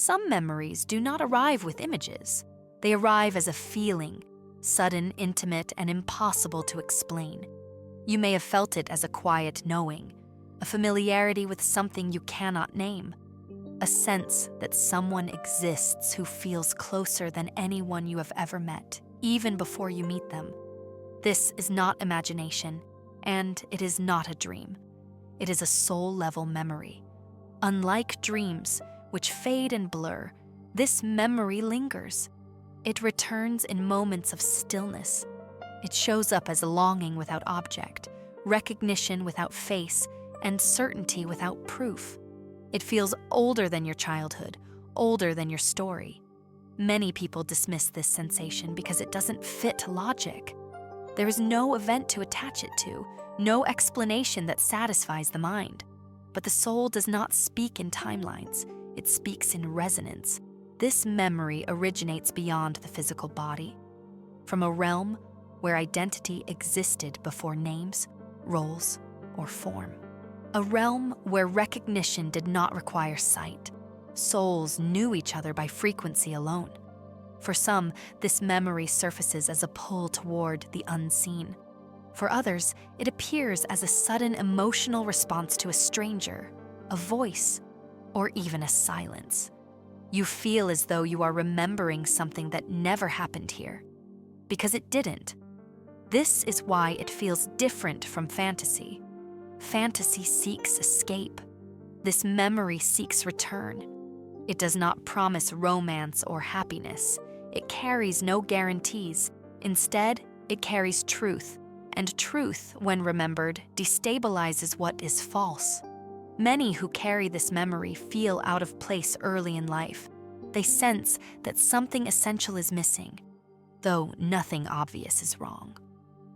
Some memories do not arrive with images. They arrive as a feeling, sudden, intimate, and impossible to explain. You may have felt it as a quiet knowing, a familiarity with something you cannot name, a sense that someone exists who feels closer than anyone you have ever met, even before you meet them. This is not imagination, and it is not a dream. It is a soul-level memory. Unlike dreams, which fade and blur, this memory lingers. It returns in moments of stillness. It shows up as longing without object, recognition without face, and certainty without proof. It feels older than your childhood, older than your story. Many people dismiss this sensation because it doesn't fit logic. There is no event to attach it to, no explanation that satisfies the mind. But the soul does not speak in timelines, it speaks in resonance. This memory originates beyond the physical body, from a realm where identity existed before names, roles, or form. A realm where recognition did not require sight. Souls knew each other by frequency alone. For some, this memory surfaces as a pull toward the unseen. For others, it appears as a sudden emotional response to a stranger, a voice, or even a silence. You feel as though you are remembering something that never happened here, because it didn't. This is why it feels different from fantasy. Fantasy seeks escape. This memory seeks return. It does not promise romance or happiness. It carries no guarantees. Instead, it carries truth. And truth, when remembered, destabilizes what is false. Many who carry this memory feel out of place early in life. They sense that something essential is missing, though nothing obvious is wrong.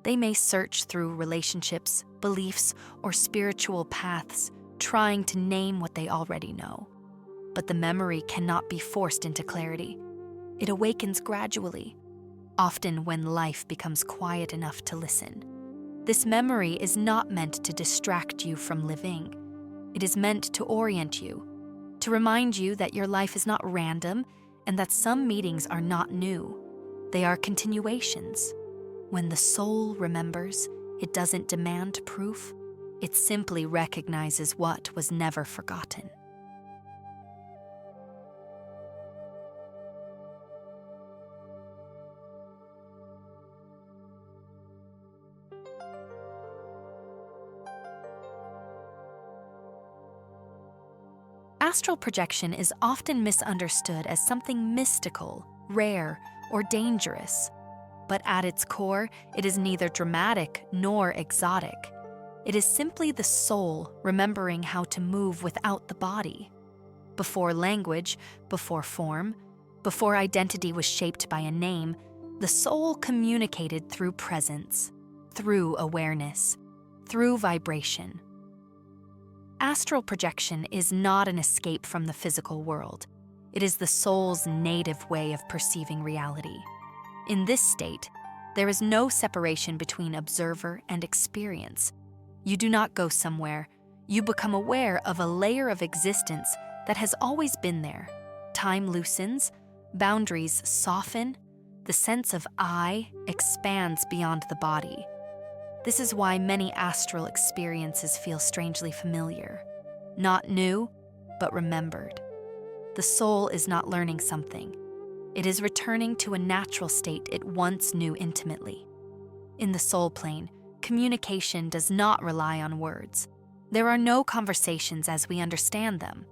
They may search through relationships, beliefs, or spiritual paths, trying to name what they already know. But the memory cannot be forced into clarity. It awakens gradually, often when life becomes quiet enough to listen. This memory is not meant to distract you from living. It is meant to orient you, to remind you that your life is not random and that some meetings are not new. They are continuations. When the soul remembers, it doesn't demand proof. It simply recognizes what was never forgotten. Astral projection is often misunderstood as something mystical, rare, or dangerous. But at its core, it is neither dramatic nor exotic. It is simply the soul remembering how to move without the body. Before language, before form, before identity was shaped by a name, the soul communicated through presence, through awareness, through vibration. Astral projection is not an escape from the physical world. It is the soul's native way of perceiving reality. In this state, there is no separation between observer and experience. You do not go somewhere. You become aware of a layer of existence that has always been there. Time loosens, boundaries soften, the sense of I expands beyond the body. This is why many astral experiences feel strangely familiar. Not new, but remembered. The soul is not learning something. It is returning to a natural state it once knew intimately. In the soul plane, communication does not rely on words. There are no conversations as we understand them.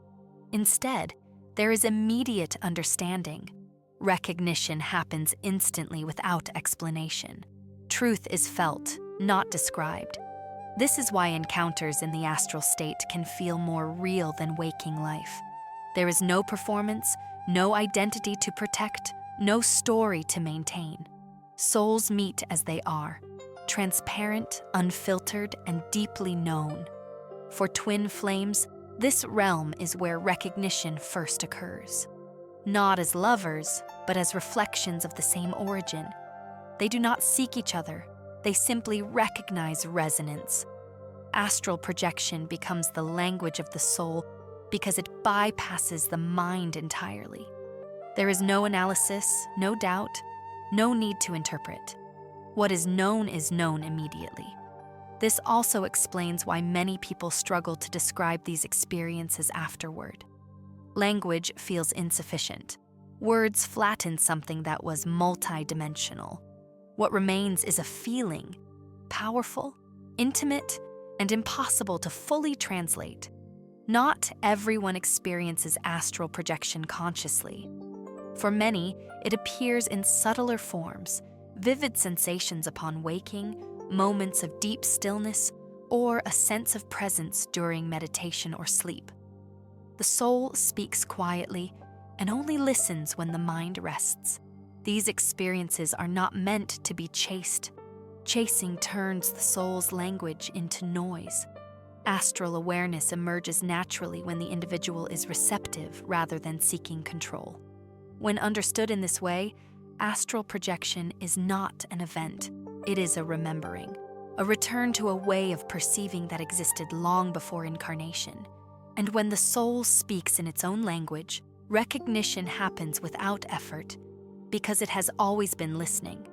Instead, there is immediate understanding. Recognition happens instantly without explanation. Truth is felt, not described. This is why encounters in the astral state can feel more real than waking life. There is no performance, no identity to protect, no story to maintain. Souls meet as they are, transparent, unfiltered, and deeply known. For twin flames, this realm is where recognition first occurs. Not as lovers, but as reflections of the same origin. They do not seek each other. They simply recognize resonance. Astral projection becomes the language of the soul, because it bypasses the mind entirely. There is no analysis, no doubt, no need to interpret. What is known immediately. This also explains why many people struggle to describe these experiences afterward. Language feels insufficient. Words flatten something that was multidimensional. What remains is a feeling, powerful, intimate, and impossible to fully translate. Not everyone experiences astral projection consciously. For many, it appears in subtler forms, vivid sensations upon waking, moments of deep stillness, or a sense of presence during meditation or sleep. The soul speaks quietly and only listens when the mind rests. These experiences are not meant to be chased. Chasing turns the soul's language into noise. Astral awareness emerges naturally when the individual is receptive rather than seeking control. When understood in this way, astral projection is not an event. It is a remembering, a return to a way of perceiving that existed long before incarnation. And when the soul speaks in its own language, recognition happens without effort because it has always been listening.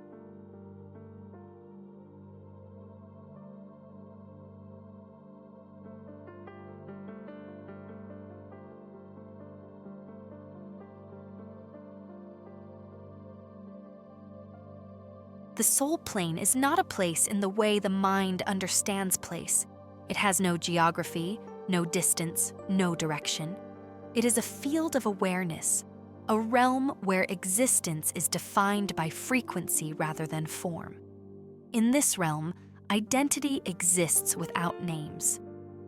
The soul plane is not a place in the way the mind understands place. It has no geography, no distance, no direction. It is a field of awareness, a realm where existence is defined by frequency rather than form. In this realm, identity exists without names.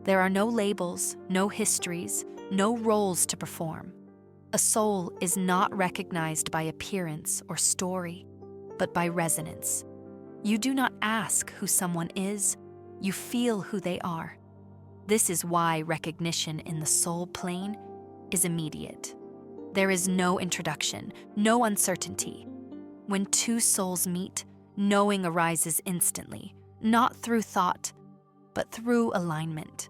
There are no labels, no histories, no roles to perform. A soul is not recognized by appearance or story, but by resonance. You do not ask who someone is, you feel who they are. This is why recognition in the soul plane is immediate. There is no introduction, no uncertainty. When two souls meet, knowing arises instantly, not through thought, but through alignment.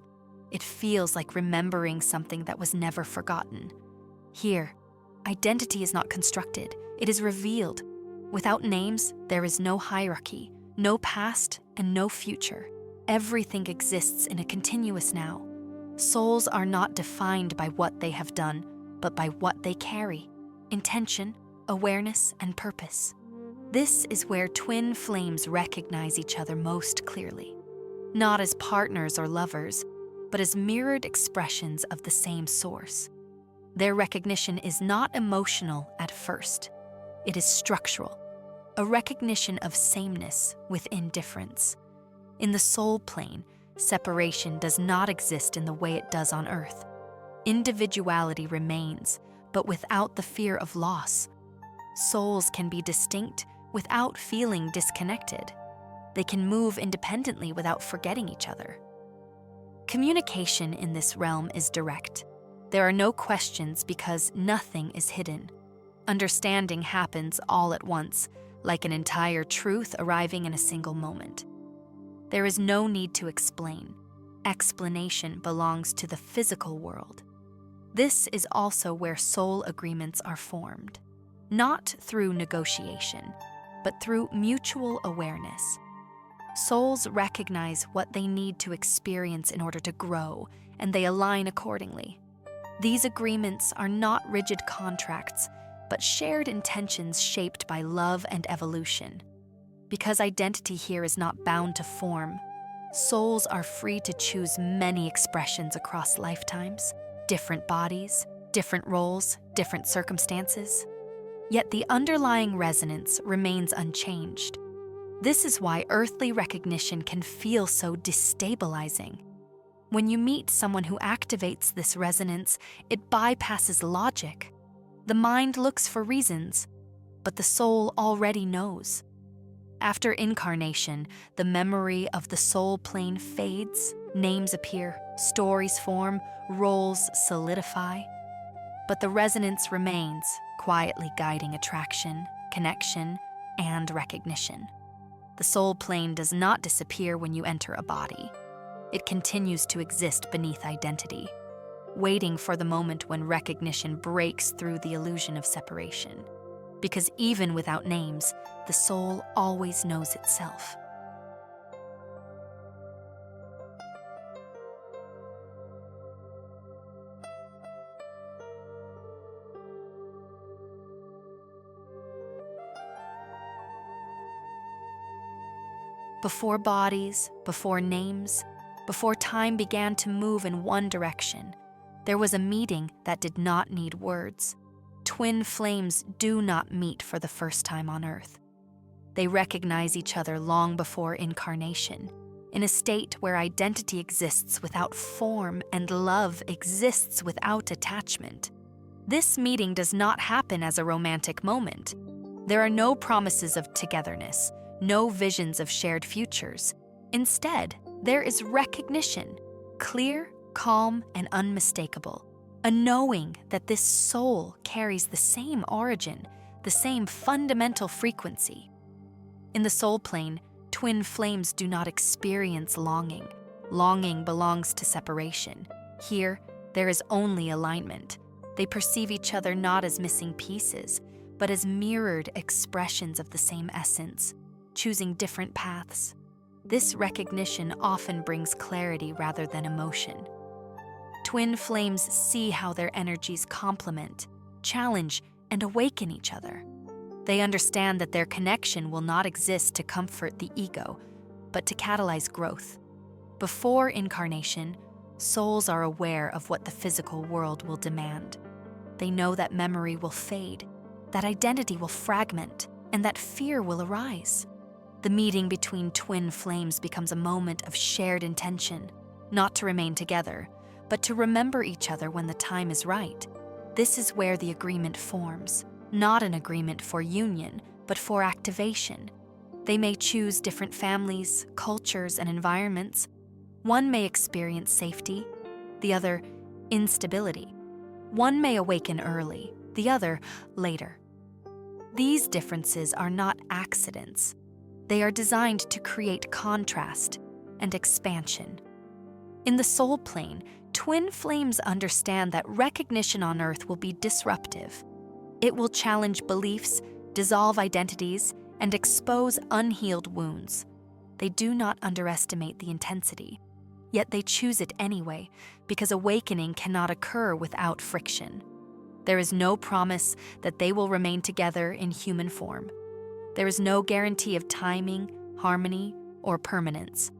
It feels like remembering something that was never forgotten. Here, identity is not constructed, it is revealed. Without names, there is no hierarchy, no past, and no future. Everything exists in a continuous now. Souls are not defined by what they have done, but by what they carry: intention, awareness, and purpose. This is where twin flames recognize each other most clearly, not as partners or lovers, but as mirrored expressions of the same source. Their recognition is not emotional at first. It is structural, a recognition of sameness within difference. In the soul plane, separation does not exist in the way it does on Earth. Individuality remains, but without the fear of loss. Souls can be distinct without feeling disconnected. They can move independently without forgetting each other. Communication in this realm is direct. There are no questions because nothing is hidden. Understanding happens all at once, like an entire truth arriving in a single moment. There is no need to explain. Explanation belongs to the physical world. This is also where soul agreements are formed, not through negotiation, but through mutual awareness. Souls recognize what they need to experience in order to grow, and they align accordingly. These agreements are not rigid contracts, but shared intentions shaped by love and evolution. Because identity here is not bound to form, souls are free to choose many expressions across lifetimes, different bodies, different roles, different circumstances. Yet the underlying resonance remains unchanged. This is why earthly recognition can feel so destabilizing. When you meet someone who activates this resonance, it bypasses logic. The mind looks for reasons, but the soul already knows. After incarnation, the memory of the soul plane fades, names appear, stories form, roles solidify. But the resonance remains, quietly guiding attraction, connection, and recognition. The soul plane does not disappear when you enter a body. It continues to exist beneath identity. waiting for the moment when recognition breaks through the illusion of separation. Because even without names, the soul always knows itself. Before bodies, before names, before time began to move in one direction, there was a meeting that did not need words. Twin flames do not meet for the first time on Earth. They recognize each other long before incarnation, in a state where identity exists without form and love exists without attachment. This meeting does not happen as a romantic moment. There are no promises of togetherness, no visions of shared futures. Instead, there is recognition, clear, calm, and unmistakable. A knowing that this soul carries the same origin, the same fundamental frequency. In the soul plane, twin flames do not experience longing. Longing belongs to separation. Here, there is only alignment. They perceive each other not as missing pieces, but as mirrored expressions of the same essence, choosing different paths. This recognition often brings clarity rather than emotion. Twin flames see how their energies complement, challenge, and awaken each other. They understand that their connection will not exist to comfort the ego, but to catalyze growth. Before incarnation, souls are aware of what the physical world will demand. They know that memory will fade, that identity will fragment, and that fear will arise. The meeting between twin flames becomes a moment of shared intention, not to remain together, but to remember each other when the time is right. This is where the agreement forms, not an agreement for union, but for activation. They may choose different families, cultures, and environments. One may experience safety, the other, instability. One may awaken early, the other, later. These differences are not accidents. They are designed to create contrast and expansion. In the soul plane, twin flames understand that recognition on Earth will be disruptive. It will challenge beliefs, dissolve identities, and expose unhealed wounds. They do not underestimate the intensity, yet they choose it anyway because awakening cannot occur without friction. There is no promise that they will remain together in human form. There is no guarantee of timing, harmony, or permanence.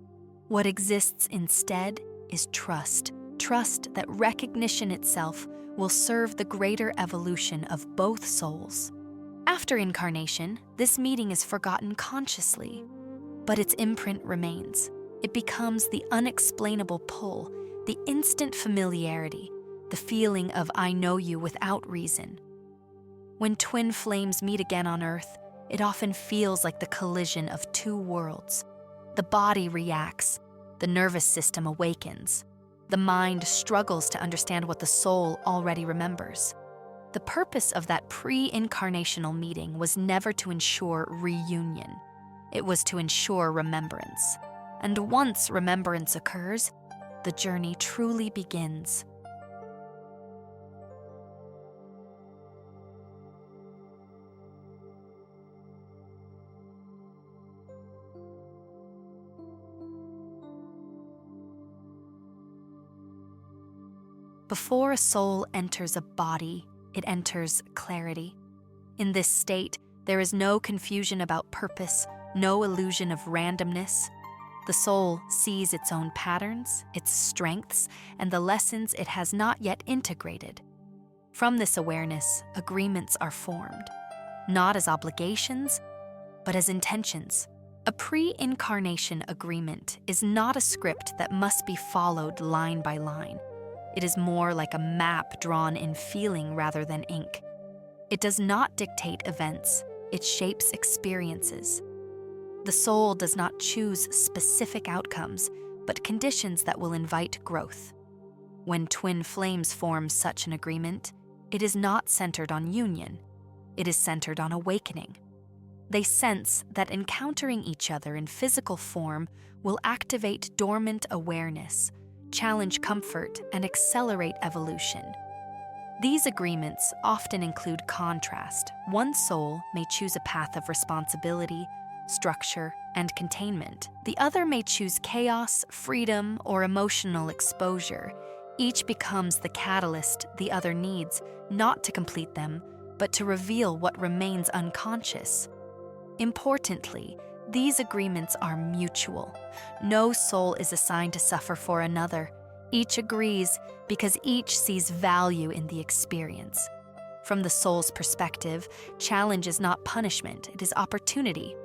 What exists instead is trust. Trust that recognition itself will serve the greater evolution of both souls. After incarnation, this meeting is forgotten consciously, but its imprint remains. It becomes the unexplainable pull, the instant familiarity, the feeling of I know you without reason. When twin flames meet again on Earth, it often feels like the collision of two worlds. The body reacts, the nervous system awakens. The mind struggles to understand what the soul already remembers. The purpose of that pre-incarnational meeting was never to ensure reunion. It was to ensure remembrance. And once remembrance occurs, the journey truly begins. Before a soul enters a body, it enters clarity. In this state, there is no confusion about purpose, no illusion of randomness. The soul sees its own patterns, its strengths, and the lessons it has not yet integrated. From this awareness, agreements are formed, not as obligations, but as intentions. A pre-incarnation agreement is not a script that must be followed line by line. It is more like a map drawn in feeling rather than ink. It does not dictate events, it shapes experiences. The soul does not choose specific outcomes, but conditions that will invite growth. When twin flames form such an agreement, it is not centered on union, it is centered on awakening. They sense that encountering each other in physical form will activate dormant awareness, challenge comfort, and accelerate evolution. These agreements often include contrast. One soul may choose a path of responsibility, structure, and containment. The other may choose chaos, freedom, or emotional exposure. Each becomes the catalyst the other needs, not to complete them, but to reveal what remains unconscious. Importantly, these agreements are mutual. No soul is assigned to suffer for another. Each agrees because each sees value in the experience. From the soul's perspective, challenge is not punishment, it is opportunity.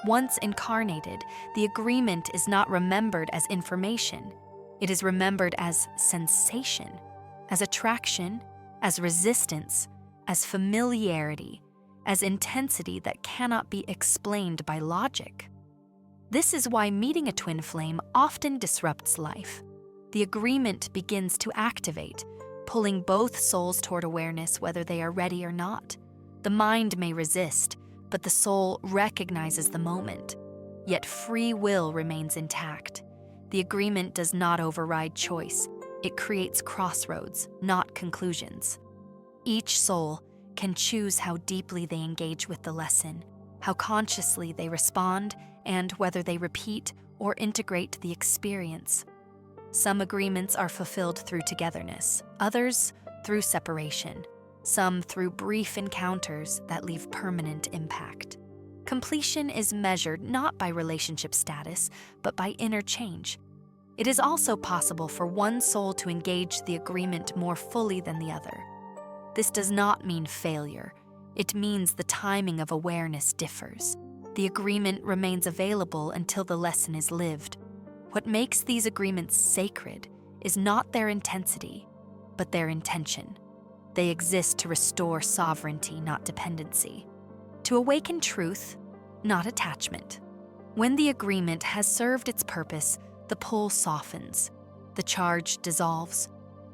Once incarnated, the agreement is not remembered as information. It is remembered as sensation, as attraction, as resistance, as familiarity, as intensity that cannot be explained by logic. This is why meeting a twin flame often disrupts life. The agreement begins to activate, pulling both souls toward awareness whether they are ready or not. The mind may resist, but the soul recognizes the moment. Yet free will remains intact. The agreement does not override choice. It creates crossroads, not conclusions. Each soul can choose how deeply they engage with the lesson, how consciously they respond, and whether they repeat or integrate the experience. Some agreements are fulfilled through togetherness, others through separation, some through brief encounters that leave permanent impact. Completion is measured not by relationship status, but by inner change. It is also possible for one soul to engage the agreement more fully than the other. This does not mean failure. It means the timing of awareness differs. The agreement remains available until the lesson is lived. What makes these agreements sacred is not their intensity, but their intention. They exist to restore sovereignty, not dependency. To awaken truth, not attachment. When the agreement has served its purpose, the pull softens. The charge dissolves.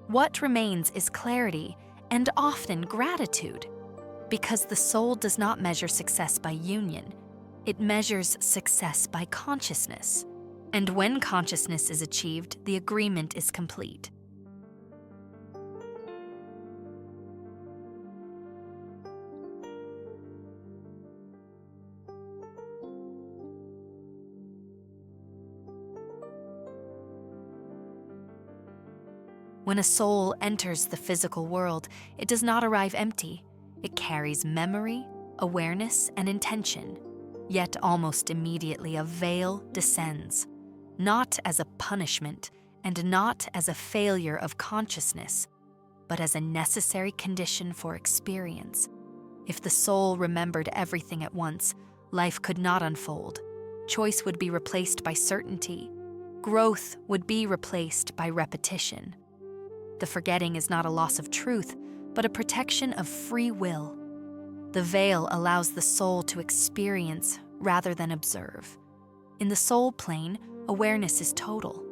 What remains is clarity and often gratitude, because the soul does not measure success by union. It measures success by consciousness. And when consciousness is achieved, the agreement is complete. When a soul enters the physical world, it does not arrive empty. It carries memory, awareness, and intention. Yet almost immediately a veil descends, not as a punishment and not as a failure of consciousness, but as a necessary condition for experience. If the soul remembered everything at once, life could not unfold. Choice would be replaced by certainty. Growth would be replaced by repetition. The forgetting is not a loss of truth, but a protection of free will. The veil allows the soul to experience rather than observe. In the soul plane, awareness is total.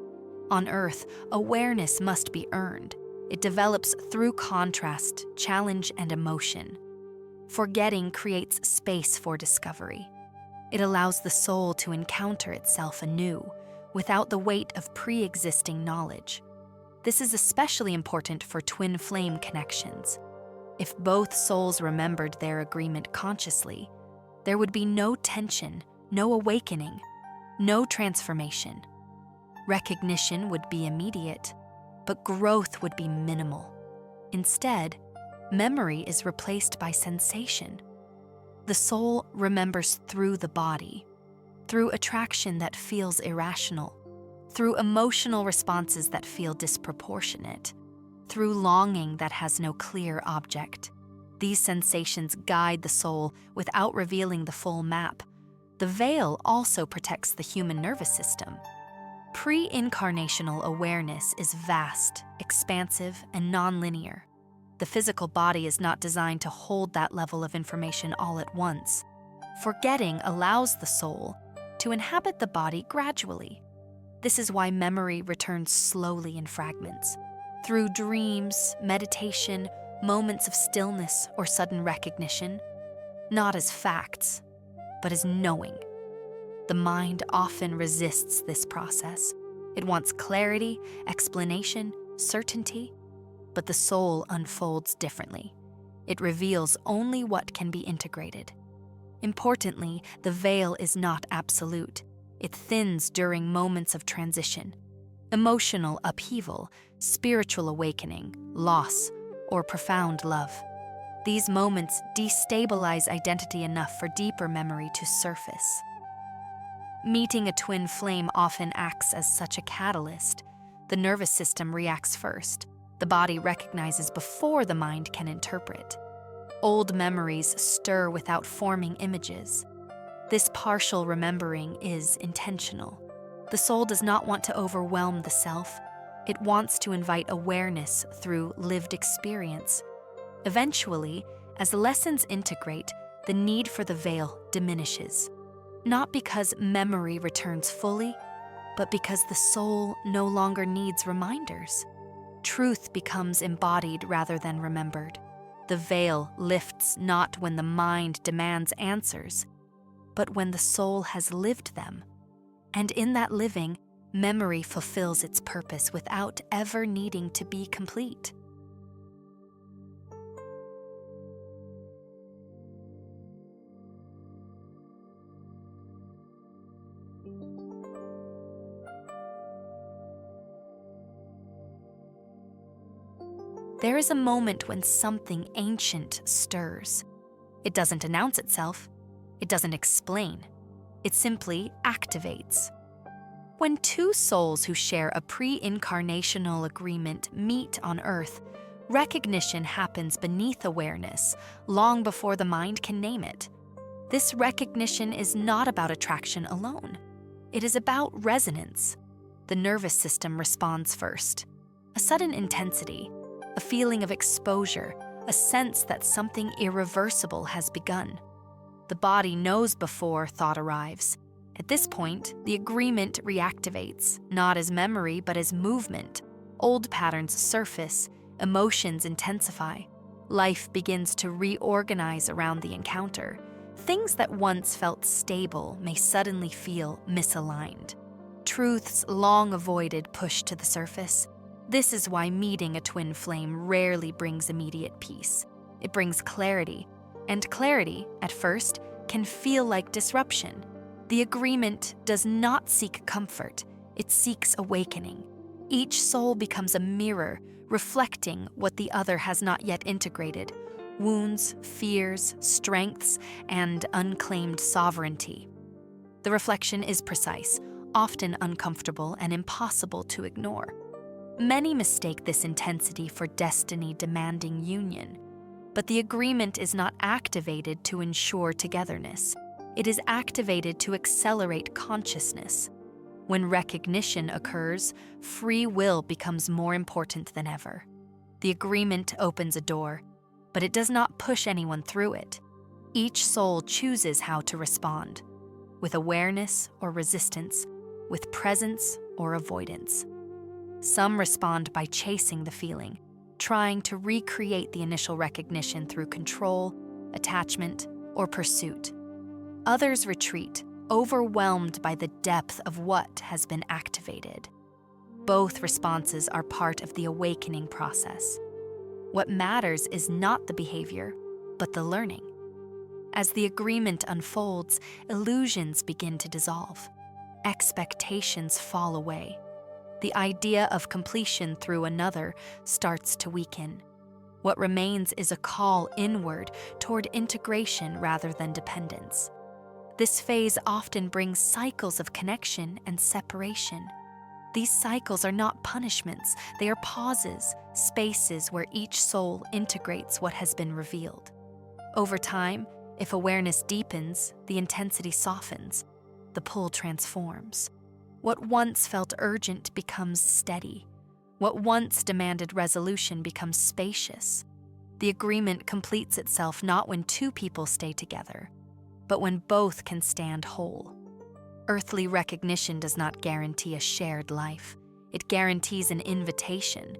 On Earth, awareness must be earned. It develops through contrast, challenge, and emotion. Forgetting creates space for discovery. It allows the soul to encounter itself anew, without the weight of pre-existing knowledge. This is especially important for twin flame connections. If both souls remembered their agreement consciously, there would be no tension, no awakening, no transformation. Recognition would be immediate, but growth would be minimal. Instead, memory is replaced by sensation. The soul remembers through the body, through attraction that feels irrational, through emotional responses that feel disproportionate, through longing that has no clear object. These sensations guide the soul without revealing the full map. The veil also protects the human nervous system. Pre-incarnational awareness is vast, expansive, and nonlinear. The physical body is not designed to hold that level of information all at once. Forgetting allows the soul to inhabit the body gradually. This is why memory returns slowly in fragments, through dreams, meditation, moments of stillness, or sudden recognition, not as facts, but as knowing. The mind often resists this process. It wants clarity, explanation, certainty. But the soul unfolds differently. It reveals only what can be integrated. Importantly, the veil is not absolute. It thins during moments of transition. Emotional upheaval, spiritual awakening, loss, or profound love. These moments destabilize identity enough for deeper memory to surface. Meeting a twin flame often acts as such a catalyst. The nervous system reacts first. The body recognizes before the mind can interpret. Old memories stir without forming images. This partial remembering is intentional. The soul does not want to overwhelm the self. It wants to invite awareness through lived experience. Eventually, as lessons integrate, the need for the veil diminishes. Not because memory returns fully, but because the soul no longer needs reminders. Truth becomes embodied rather than remembered. The veil lifts not when the mind demands answers, but when the soul has lived them. And in that living, memory fulfills its purpose without ever needing to be complete. There is a moment when something ancient stirs. It doesn't announce itself. It doesn't explain. It simply activates. When two souls who share a pre-incarnational agreement meet on Earth, recognition happens beneath awareness, long before the mind can name it. This recognition is not about attraction alone. It is about resonance. The nervous system responds first. A sudden intensity, a feeling of exposure, a sense that something irreversible has begun. The body knows before thought arrives. At this point, the agreement reactivates, not as memory but as movement. Old patterns surface, emotions intensify. Life begins to reorganize around the encounter. Things that once felt stable may suddenly feel misaligned. Truths long avoided push to the surface. This is why meeting a twin flame rarely brings immediate peace. It brings clarity, and clarity, at first, can feel like disruption. The agreement does not seek comfort, it seeks awakening. Each soul becomes a mirror, reflecting what the other has not yet integrated: wounds, fears, strengths, and unclaimed sovereignty. The reflection is precise, often uncomfortable and impossible to ignore. Many mistake this intensity for destiny demanding union, but the agreement is not activated to ensure togetherness. It is activated to accelerate consciousness. When recognition occurs, free will becomes more important than ever. The agreement opens a door, but it does not push anyone through it. Each soul chooses how to respond, with awareness or resistance, with presence or avoidance. Some respond by chasing the feeling, trying to recreate the initial recognition through control, attachment, or pursuit. Others retreat, overwhelmed by the depth of what has been activated. Both responses are part of the awakening process. What matters is not the behavior, but the learning. As the agreement unfolds, illusions begin to dissolve. Expectations fall away. The idea of completion through another starts to weaken. What remains is a call inward toward integration rather than dependence. This phase often brings cycles of connection and separation. These cycles are not punishments, they are pauses, spaces where each soul integrates what has been revealed. Over time, if awareness deepens, the intensity softens, the pull transforms. What once felt urgent becomes steady. What once demanded resolution becomes spacious. The agreement completes itself not when two people stay together, but when both can stand whole. Earthly recognition does not guarantee a shared life. It guarantees an invitation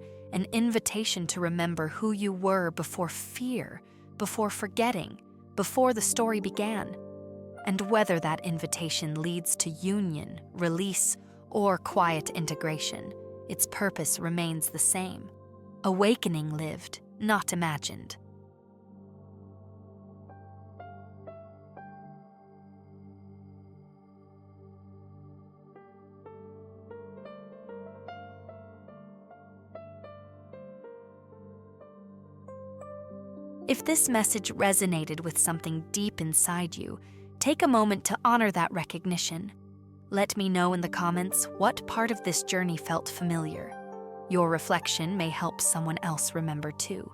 to remember who you were before fear, before forgetting, before the story began. And whether that invitation leads to union, release, or quiet integration, its purpose remains the same: awakening lived, not imagined. If this message resonated with something deep inside you, take a moment to honor that recognition. Let me know in the comments what part of this journey felt familiar. Your reflection may help someone else remember too.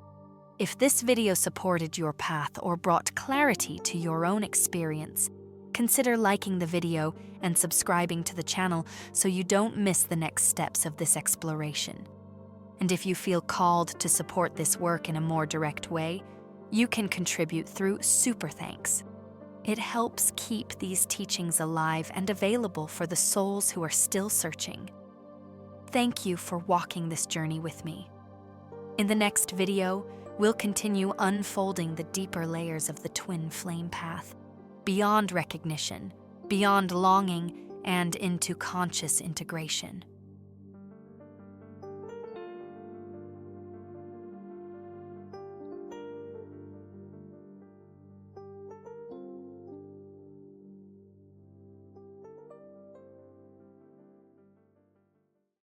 If this video supported your path or brought clarity to your own experience, consider liking the video and subscribing to the channel so you don't miss the next steps of this exploration. And if you feel called to support this work in a more direct way, you can contribute through Super Thanks. It helps keep these teachings alive and available for the souls who are still searching. Thank you for walking this journey with me. In the next video, we'll continue unfolding the deeper layers of the twin flame path, beyond recognition, beyond longing, and into conscious integration.